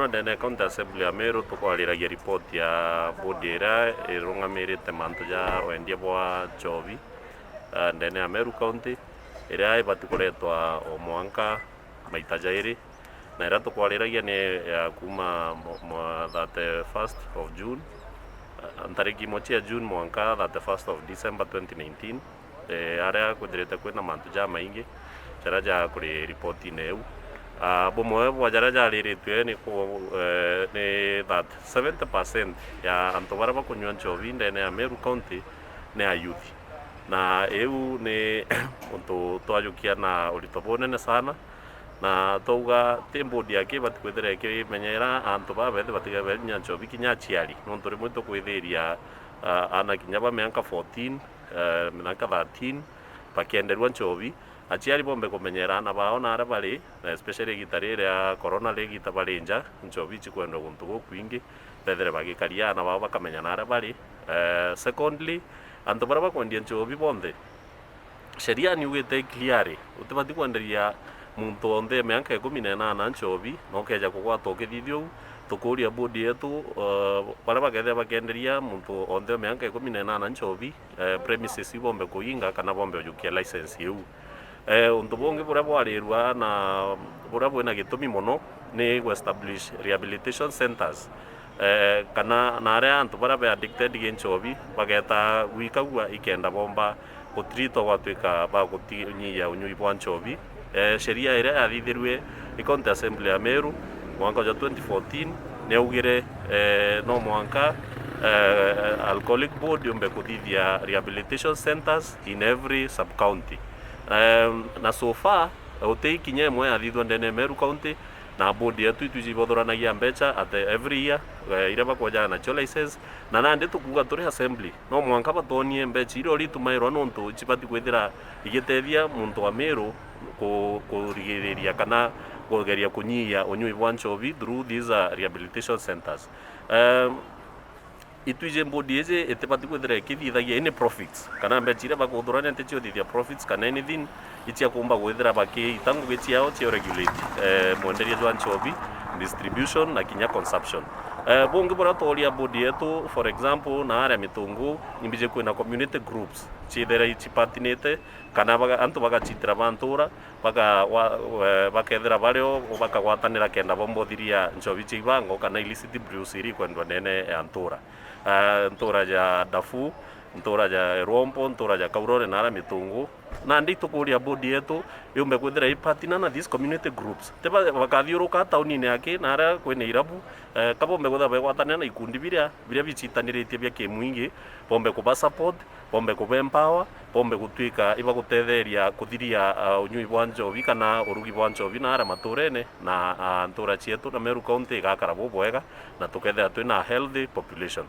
Rwanda ndene county assembly ya Meru tukwariragia report ya bodi ira irungamirite mantu ja wendia bwa nchovi ndene ya Meru county ira ibati kuretwa o mwanka maita jairi na ira tukwariragia ni ya kuma 31st of June antariki mochi ya June mwanka 31st of December 2019 area kudirete kwina mantu ja maingi jara ja kuri report ineu bumwe bwa jara jariritwe ni that 70% ya antu bara bakunywa nchovi ndene ya Meru county ni a youth na eu ni untu twajukia na urito bunene sana na touga timbodi yake batikwithira kimenyera antu babethe batiga benya nchovi kinya chiari nontu rimwe tukwithiria ana kinya ba miaka 14 miaka 13 bakienderwa nchovi achiari bombe kumenyera na baona ara bari na especially gitarire ya corona le gitabarinja nchovi chikwenda guntu gwingi bethere bagikaria na baba bakamenya na ara bari secondly antu bara bakwendia nchovi bonde sheria ni ugite clear utibati kwenderia muntu onde miaka 18 nchovi no keja kugwatwo kithithio tukuria bodi yetu bara bagethe bakenderia muntu onde miaka 18 nchovi premises ibombe kuinga kana bombe ujukia license yu untu bungi bura bwarirwa na bura bwina gitumi muno ni go establish rehabilitation centers kana na area antu bara be addicted nchovi bageta gwikagua ikenda bomba gutrito gwatwika ba gutinyia unyui bwa nchovi sheria ira yathithirwe i county assembly ya Meru mwaka wa 2014 ne ugire no mwaka alcoholic board umbe kuthithia rehabilitation centers in every sub county na so far uteikinya imwe yathithwa ndene Meru county na bodi yetu itujibodoranagia mbecha at every year ira bakwaja na license na nande tukuga turi assembly no mwanka batonie mbecha iro ritumairwa nontu chibati kwithira igitethia muntu wa Meru kurigiriria kana kugeria kunyia unyui bwa nchovi through these rehabilitation centers ituje bodi eze etebati kwithira kithithagia any profits kana mbecha ira bakuthurania ntecho thithia profits kana anything itia kumba gwithira baki itangu getiao tio regulate mwenderia jwa nchovi distribution na kinya consumption bungi bora toria bodi yetu for example na area mitungu nimbije kwina community groups chithera ichipatinete kana baga antu bagachitira bantura bakethera bario bakagwatanira kenda bombothiria nchovi chibango kana illicit brews iri kwendwa nene antura ntura ja dafu ntura ja rompo ntura ja kaurore na area mitungu na ndi tukuria bodi yetu yumbe kwithira ipatina na these community groups teba bakathiuruka tauni-ini yake na ara kwina irabu kabombe gwetha begwatania na ikundi biria bichitaniritie bia kimwingi bombe kuba support bombe kuba empower bombe gutwika iba gutetheria kuthiria unyui bwa nchovi kana urugi bwa nchovi na ara maturene na ntura chietu na Meru county igakara bubwega na tukethea twina healthy population.